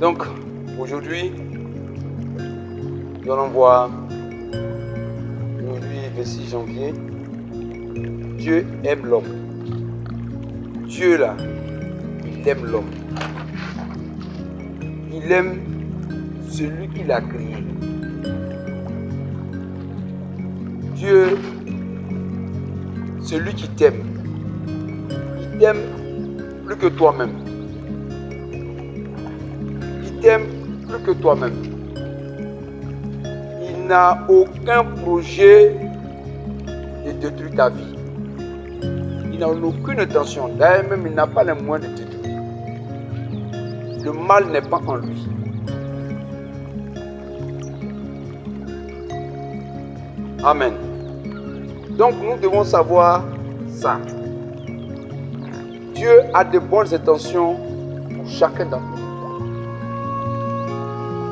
Donc, aujourd'hui, nous allons voir, aujourd'hui, 26 janvier, Dieu aime l'homme. Dieu, là, il aime l'homme. Il aime celui qui l'a créé. Dieu, celui qui t'aime, il t'aime plus que toi-même. Il t'aime plus que toi-même. Il n'a aucun projet de détruire ta vie. Il n'a aucune intention. D'ailleurs, même il n'a pas les moyens de détruire. Le mal n'est pas en lui. Amen. Donc nous devons savoir ça. Dieu a de bonnes intentions pour chacun d'entre nous.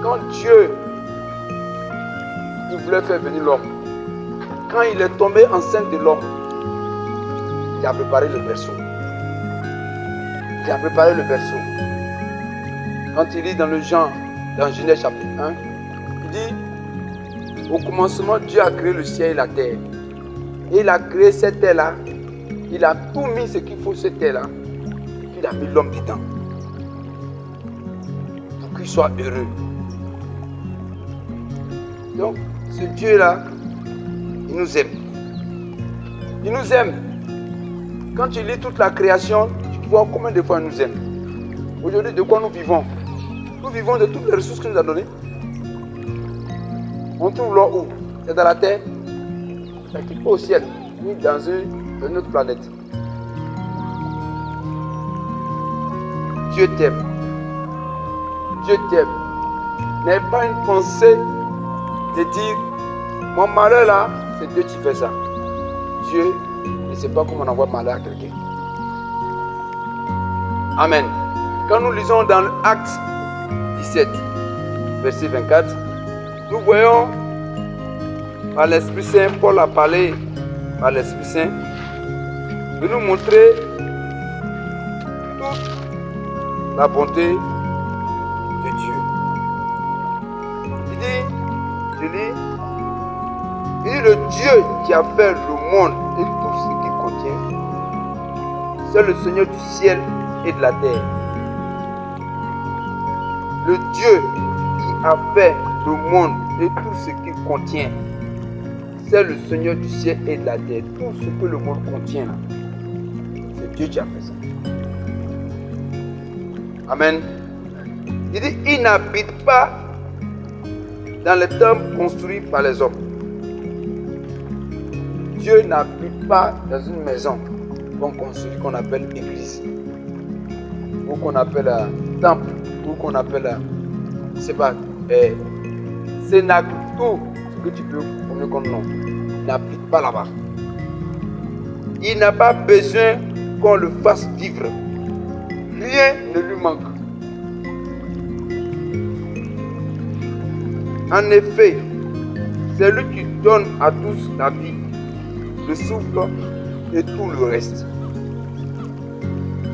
Quand Dieu il voulait faire venir l'homme, quand il est tombé enceinte de l'homme, il a préparé le berceau. Il a préparé le berceau. Quand il lit dans le dans Genèse chapitre 1, il dit, au commencement, Dieu a créé le ciel et la terre. Et il a créé cette terre-là. Il a tout mis ce qu'il faut cette terre-là. Il a mis l'homme dedans. Pour qu'il soit heureux. Donc, ce Dieu-là, il nous aime. Il nous aime. Quand tu lis toute la création, tu vois combien de fois il nous aime. Aujourd'hui, de quoi nous vivons? Nous vivons de toutes les ressources qu'il nous a données. On trouve l'or où? C'est dans la terre. C'est pas au ciel, ni dans une autre planète. Dieu t'aime. Dieu t'aime. N'aie pas une pensée de dire, mon malheur là, c'est Dieu qui fait ça. Dieu ne sait pas comment on envoie malheur à quelqu'un. Amen. Quand nous lisons dans Actes 17, verset 24, nous voyons par l'Esprit Saint, Paul a parlé par l'Esprit Saint, de nous montrer toute la bonté de Dieu. Il dit, le Dieu qui a fait le monde et tout ce qu'il contient, c'est le Seigneur du ciel et de la terre. Le Dieu qui a fait le monde et tout ce qu'il contient, c'est le Seigneur du ciel et de la terre. Tout ce que le monde contient, c'est Dieu qui a fait ça. Amen. Il dit, il n'habite pas dans les temples construits par les hommes. Dieu n'habite pas dans une maison qu'on construit, qu'on appelle église, ou qu'on appelle temple, ou qu'on appelle, c'est pas, c'est tout ce que tu peux prendre comme nom. Il n'habite pas là-bas. Il n'a pas besoin qu'on le fasse vivre. Rien ne lui manque. En effet, c'est lui qui donne à tous la vie, le souffle et tout le reste.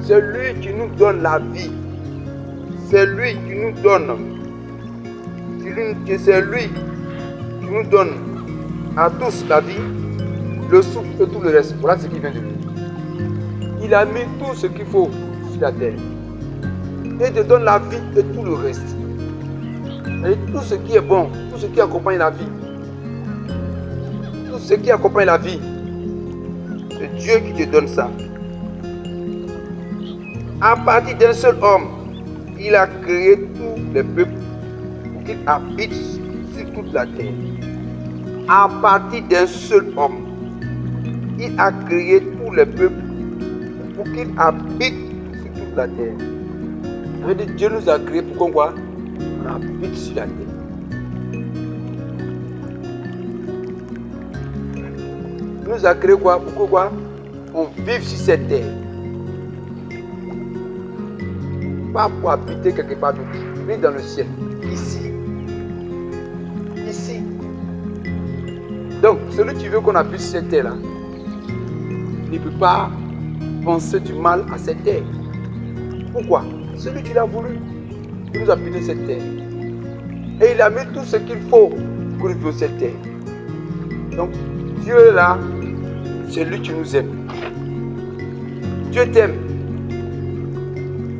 C'est lui qui nous donne la vie. C'est lui qui nous donne. C'est lui qui nous donne à tous la vie, le souffle et tout le reste. Voilà ce qui vient de lui. Il a mis tout ce qu'il faut sur la terre. Et te donne la vie et tout le reste. Et tout ce qui est bon, tout ce qui accompagne la vie. Tout ce qui accompagne la vie. C'est Dieu qui te donne ça. À partir d'un seul homme, il a créé tous les peuples pour qu'ils habitent sur toute la terre. À partir d'un seul homme, il a créé tous les peuples pour qu'ils habitent sur toute la terre. Ça veut dire que Dieu nous a créés pour qu'on quoi? On habite sur la terre. Il nous a créés quoi? Pour quoi? On vive sur cette terre. Pas pour habiter quelque part d'autre, mais dans le ciel, ici. Ici. Donc, celui qui veut qu'on habite sur cette terre-là, ne peut pas penser du mal à cette terre. Pourquoi? Celui qui l'a voulu. Il nous a payé cette terre. Et il a mis tout ce qu'il faut pour vivre cette terre. Donc, Dieu est là, c'est lui qui nous aime. Dieu t'aime.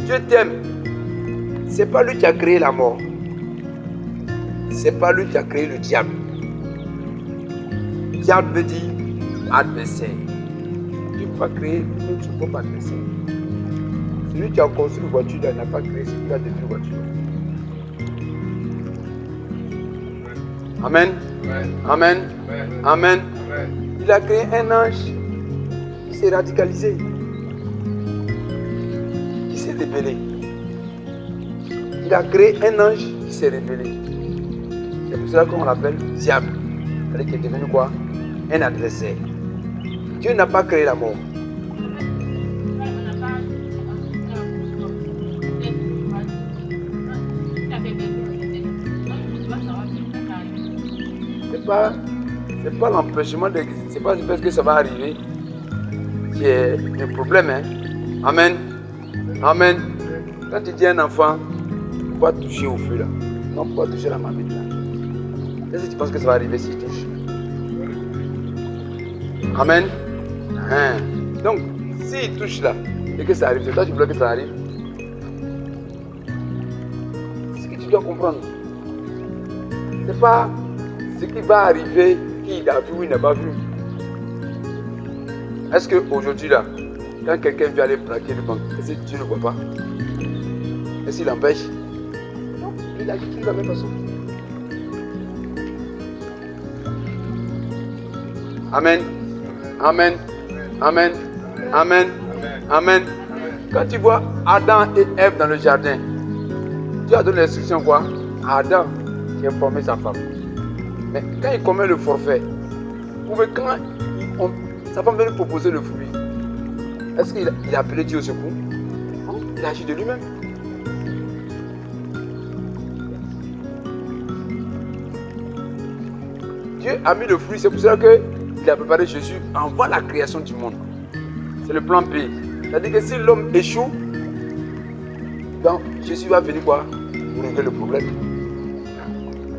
Dieu t'aime. C'est pas lui qui a créé la mort. C'est pas lui qui a créé le diable. Diable veut dire adversaire. Dieu n'a pas créé notre propre adversaire. Celui qui a construit une voiture, il n'a pas créé celui qui a détruit une voiture. Amen. Amen. Amen. Il a créé un ange qui s'est radicalisé, qui s'est rebellé. Il a créé un ange qui s'est rebellé. C'est pour cela qu'on l'appelle diable. C'est-à-dire qu'il est devenu quoi? Un adversaire. Dieu n'a pas créé la mort. C'est pas l'empêchement d'exister. C'est pas parce que ça va arriver qui est un problème. Hein? Amen. Amen. Quand tu dis à un enfant, il faut toucher au feu là. Non, il faut toucher la marmite là. Qu'est-ce que tu penses que ça va arriver si tu touches? Amen. Hein. Donc, s'il touche là et que ça arrive, c'est toi qui veux que ça arrive. C'est ce que tu dois comprendre. C'est pas ce qui va arriver, qu'il a vu ou il n'a pas vu. Est-ce qu'aujourd'hui là, quand quelqu'un vient aller braquer le banque, est-ce que Dieu ne voit pas? Est-ce qu'il l'empêche? Non, il agit de la même façon. Amen. Amen. Amen. Amen. Amen. Quand tu vois Adam et Ève dans le jardin, Dieu a donné l'instruction quoi? À Adam qui a formé sa femme. Mais quand il commet le forfait, quand sa femme veut lui proposer le fruit, est-ce qu'il a appelé Dieu au secours? Non, il a agi de lui-même. Dieu a mis le fruit, c'est pour ça qu'il a préparé Jésus avant la création du monde. C'est le plan B. C'est-à-dire que si l'homme échoue, donc Jésus va venir quoi? Pour régler le problème.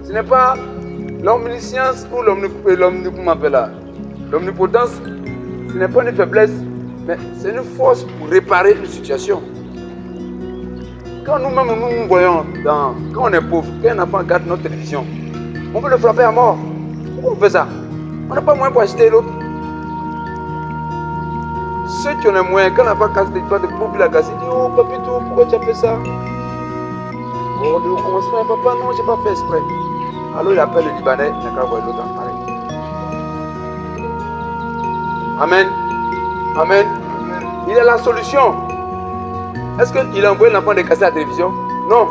Ce n'est pas l'omniscience ou l'omnipotence, ce n'est pas une faiblesse, mais c'est une force pour réparer une situation. Quand nous-mêmes nous voyons, quand on est pauvre, quand un enfant regarde notre télévision, on peut le frapper à mort. Pourquoi on fait ça? On n'a pas moyen pour acheter l'autre. Ceux qui ont les moyens, quand l'enfant casse des doigts de pauvre, il a cassé, il dit: oh papito, pourquoi tu as fait ça? Oh, on commence à faire: papa, non, je n'ai pas fait exprès. Alors il appelle le Libanais, il n'a qu'à voir l'autre en pareil. Amen. Amen. Il a la solution. Est-ce qu'il a envoyé l'enfant de casser la télévision? Non.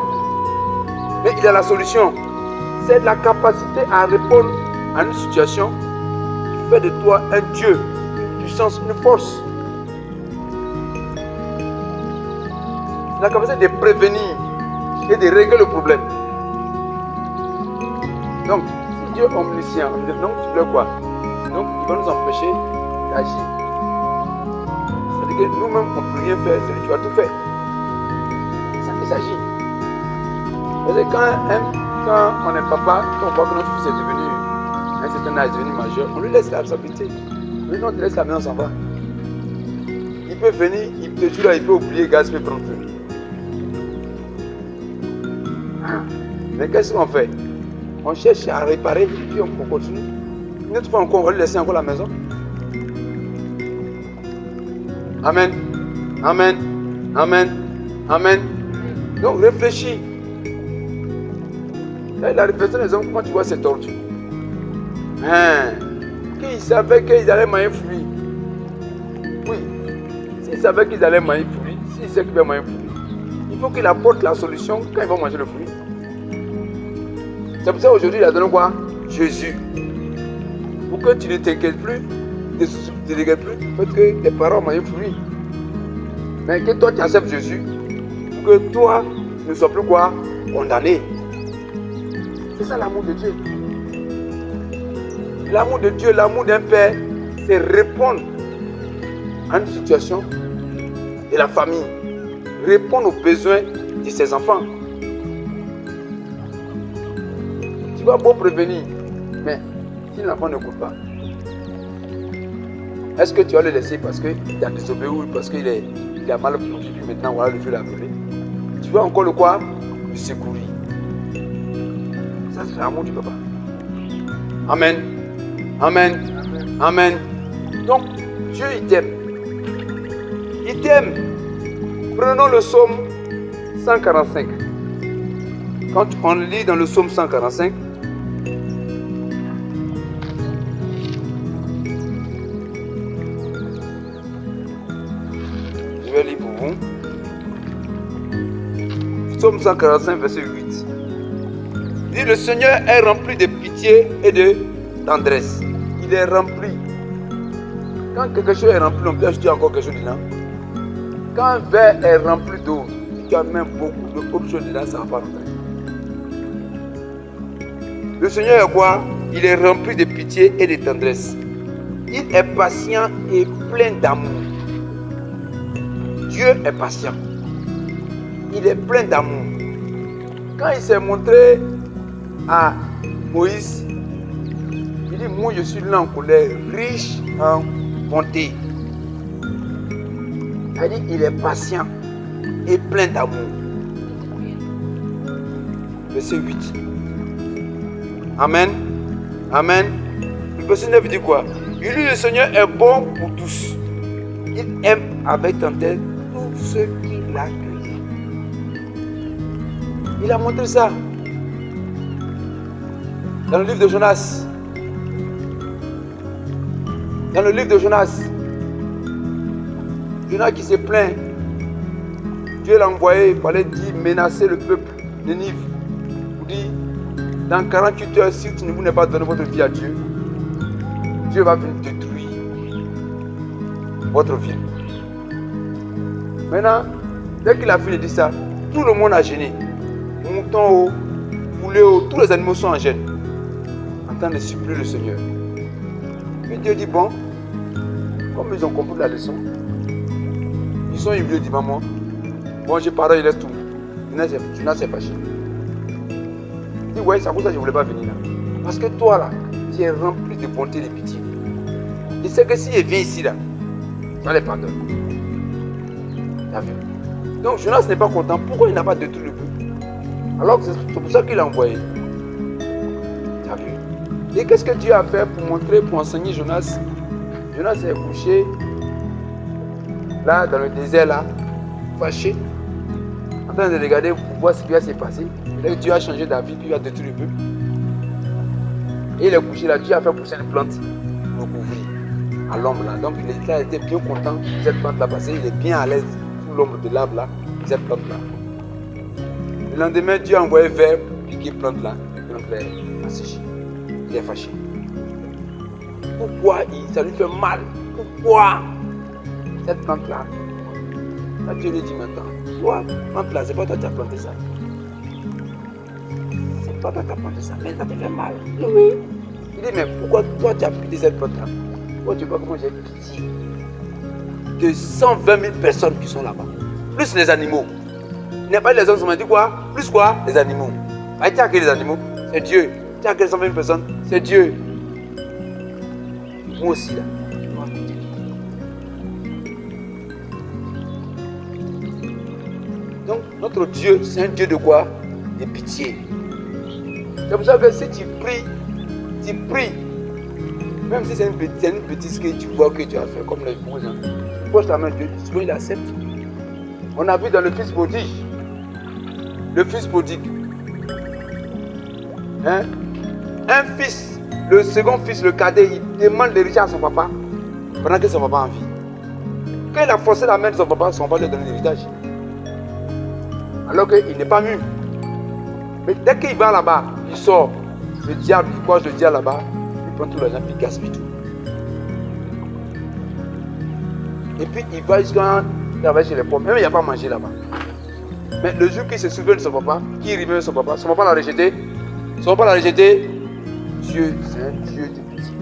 Mais il a la solution. C'est la capacité à répondre à une situation qui fait de toi un Dieu, une puissance, une force. C'est la capacité de prévenir et de régler le problème. Donc, si Dieu est omniscient, donc tu veux quoi? Donc, il va nous empêcher d'agir. C'est-à-dire que nous-mêmes, on ne peut rien faire, c'est lui qui va tout faire. C'est ça qu'il s'agit. Parce que quand on est papa, quand on voit que notre fils est devenu, à un certain âge, est devenu majeur, on lui laisse la responsabilité. Mais non, on te laisse la main, on s'en va. Il peut venir, il peut toujours là, il peut oublier, gaz peut prendre feu. Mais qu'est-ce qu'on fait? On cherche à réparer, puis on continue. Une autre fois encore, on va lui laisser encore la maison. Amen. Amen. Amen. Amen. Donc réfléchis. La réflexion des hommes, comment tu vois c'est tordu? Qui savait qu'ils allaient manger fruit? Oui. S'ils savaient qu'ils allaient manger fruit, s'ils savaient qu'ils allaient manger fruit, il faut qu'il apporte la solution quand ils vont manger le fruit. C'est pour ça qu'aujourd'hui, il a donné quoi? Jésus. Pour que tu ne t'inquiètes plus, ne t'inquiètes plus, parce que tes parents mangent fruit. Mais que toi, tu acceptes Jésus, pour que toi, ne sois plus quoi? Condamné. C'est ça l'amour de Dieu. L'amour de Dieu, l'amour d'un père, c'est répondre à une situation de la famille. Répondre aux besoins de ses enfants. Tu as beau prévenir, mais si l'enfant n'écoute pas, est-ce que tu vas le laisser parce qu'il a désobéi ou parce qu'il a mal plongé, puis maintenant voilà le feu l'a brûlé? Tu vas encore le quoi? Le secourir. Ça, c'est l'amour du papa. Amen. Amen. Amen. Donc, Dieu, il t'aime. Il t'aime. Prenons le psaume 145. Quand on lit dans le psaume 145, je vais lire pour vous. Psaume 145, verset 8. Il dit, le Seigneur est rempli de pitié et de tendresse. Il est rempli. Quand quelque chose est rempli, on peut ajouter encore quelque chose dedans. Quand un verre est rempli d'eau, tu as même beaucoup d'autres choses dedans, ça ne va pas rentrer. Le Seigneur est quoi? Il est rempli de pitié et de tendresse. Il est patient et plein d'amour. Dieu est patient. Il est plein d'amour. Quand il s'est montré à Moïse, il dit, moi je suis lent en colère, riche en bonté. Il dit, il est patient et plein d'amour. Verset 8. Amen. Amen. Le verset 9 dit quoi? Il dit, le Seigneur est bon pour tous. Il aime avec tendresse tous ceux qui l'a créé. Il a montré ça dans le livre de Jonas. Dans le livre de Jonas, Jonas qui se plaint, Dieu l'a envoyé, il fallait dire, menacer le peuple de Nive. Il dit, dans 48 heures, si vous n'avez pas donné votre vie à Dieu, Dieu va venir détruire votre vie. Maintenant, dès qu'il a fini de dire ça, tout le monde a gêné. Mouton haut, poulet haut, tous les animaux sont en gêne, en train de supplier le Seigneur. Et Dieu dit, bon, comme ils ont compris la leçon, ils sont humiliés, dit maman, bon, j'ai parlé, il laisse tout. Jonas s'est fâché. Il dit, ouais, c'est à cause de ça que je ne voulais pas venir là. Parce que toi là, tu es rempli de bonté et de pitié. Il sait que s'il vient ici là, tu vas les pardonner. Tu as vu? Donc Jonas n'est pas content. Pourquoi il n'a pas détruit le peuple? Alors c'est pour ça qu'il l'a envoyé. Tu as vu? Et qu'est-ce que Dieu a fait pour montrer, pour enseigner Jonas? Jonas s'est couché là, dans le désert là, fâché, en train de regarder pour voir ce qui va se passer. Et là, Dieu a changé d'avis, puis il a détruit le peuple. Et il est couché là, Dieu a fait pousser une plante pour le couvrir à l'ombre là. Donc il était bien content de cette plante là, parce qu'il est bien à l'aise sous l'ombre de l'arbre là, cette plante là. Le lendemain, Dieu a envoyé vers piquer plante là, la plante là a séché. Il est fâché. Pourquoi ça lui fait mal? Pourquoi cette plante là? Là, Dieu lui dit maintenant, toi, plante là, c'est pas toi qui as planté ça. C'est pas toi qui as planté ça, mais ça te fait mal. Oui. Il dit, mais pourquoi toi tu as pris cette plante là? Toi tu vois comment j'ai pitié de 120 000 personnes qui sont là-bas, plus les animaux. Il n'est pas les hommes, on m'a dit quoi? Plus quoi? Les animaux. Ah, tu as créé les animaux? C'est Dieu. Tu as créé 120 000 personnes? C'est Dieu. Moi aussi là. Donc notre Dieu, c'est un Dieu de quoi? De pitié. C'est pour ça que si tu pries, même si c'est une bêtise que tu vois que tu as fait, comme les bons gens, tu poses ta main à Dieu, souvent il accepte. On a vu dans le fils prodigue. Le fils prodigue. Hein? Un fils, le second fils, le cadet, il demande l'héritage à son papa pendant que son papa a envie. Quand il a forcé la main de son papa lui donne l'héritage. Alors qu'il n'est pas mûr. Mais dès qu'il va là-bas, il sort. Le diable, il croise le diable là-bas, il prend tout l'argent, puis il gaspille tout. Et puis il va jusqu'à travailler chez les pauvres. Même il n'y a pas mangé là-bas. Mais le jour qu'il se souvient de son papa, qu'il revient de son papa l'a rejeté. Son papa l'a rejeté. Dieu, c'est un Dieu de pitié.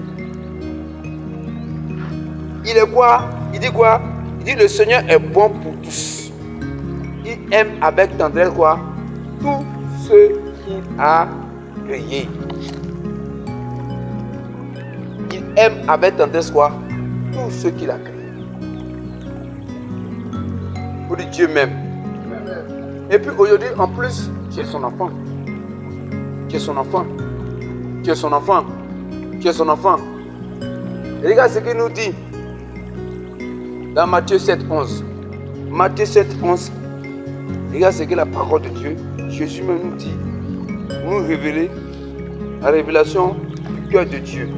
Il est quoi? Il dit quoi? Il dit le Seigneur est bon pour tous. Il aime avec tendresse quoi? Tous ceux qu'il a créés. aime avec tendresse quoi? Tout ce qu'il a créé. Pour dire Dieu m'aime. Et puis aujourd'hui, en plus, tu es son enfant. Tu es son enfant. Tu es son enfant. Tu es son enfant. Et regarde ce qu'il nous dit dans Matthieu 7, 11. Matthieu 7, 11. Regarde ce que la parole de Dieu, Jésus même nous dit, nous révéler la révélation du cœur de Dieu.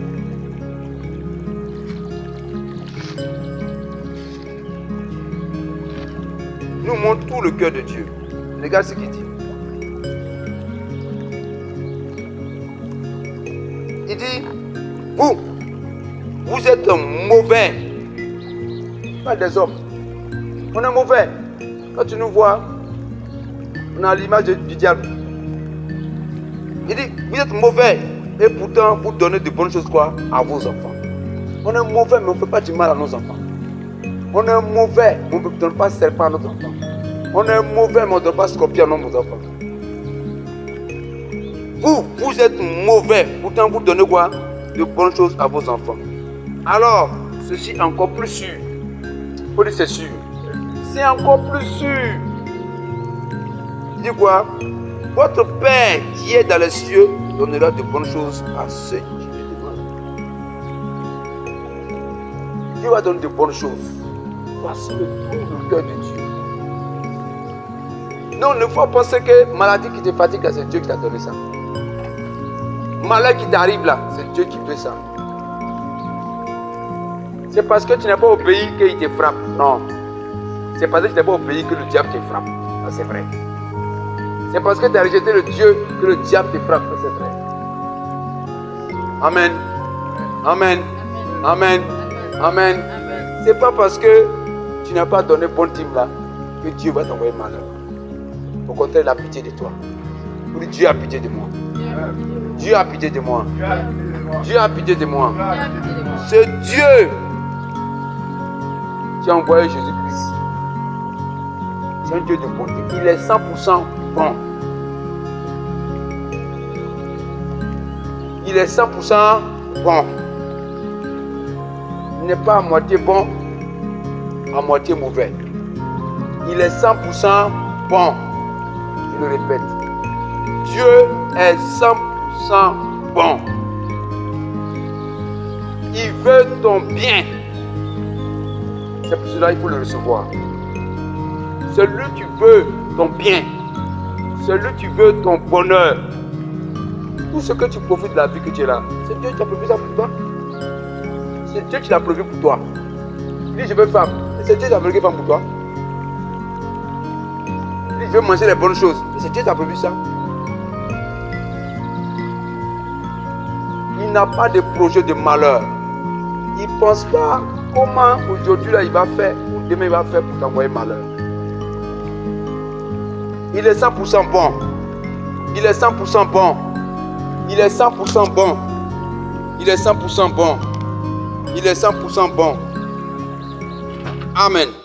Nous montre tout le cœur de Dieu. Regarde ce qu'il dit. Il dit, vous êtes mauvais. Pas des hommes. On est mauvais. Quand tu nous vois, on a l'image du diable. Il dit, vous êtes mauvais. Et pourtant, vous donnez de bonnes choses quoi à vos enfants. On est mauvais, mais on ne fait pas du mal à nos enfants. On est mauvais, mais on ne donne pas serpent à notre enfant. On est mauvais, mais on ne donne pas scorpion à nos enfants. Vous êtes mauvais, pourtant vous donnez quoi? De bonnes choses à vos enfants. Alors, ceci est encore plus sûr. Il faut dire c'est sûr. C'est encore plus sûr. Il dit quoi? Votre Père qui est dans les cieux donnera de bonnes choses à ceux qui le demandent. Dieu va donner de bonnes choses. Voici le cœur de Dieu. Non, il ne faut pas penser que maladie qui te fatigue, c'est Dieu qui t'a donné ça. Malheur qui t'arrive là, c'est Dieu qui fait ça. C'est parce que tu n'es pas obéi qu'il te frappe. Non. C'est parce que tu n'es pas obéi que le diable te frappe. Ça c'est vrai. C'est parce que tu as rejeté le Dieu que le diable te frappe. Ça c'est vrai. Amen. Amen. Amen. Amen. C'est pas parce que tu n'as pas donné bon team là que Dieu va t'envoyer malheur. Au contraire, il a pitié de toi. Pour dire, Dieu a pitié de moi. Dieu a pitié de moi. Dieu a pitié de moi. C'est Dieu qui a envoyé Jésus-Christ. C'est un Dieu de bonté. Il est 100% bon. Il est 100% bon. Il n'est pas à moitié bon, à moitié mauvais. Il est 100% bon. Je le répète. Dieu est 100% bon. Il veut ton bien. C'est pour cela qu'il faut le recevoir. Celui qui veut ton bien. Celui qui veut ton bonheur. Tout ce que tu profites de la vie que tu es là, c'est Dieu qui a prévu ça pour toi. C'est Dieu qui l'a prévu pour toi. Il dit je veux femme. C'est Dieu qui a prévu femme pour toi. Il dit je veux manger les bonnes choses. C'est Dieu qui a prévu ça. Il n'a pas de projet de malheur. Il ne pense pas comment aujourd'hui là il va faire ou demain il va faire pour t'envoyer malheur. Il est 100% bon. Il est 100% bon. Il est 100% bon. Il est 100% bon. Il est 100% bon. Amen.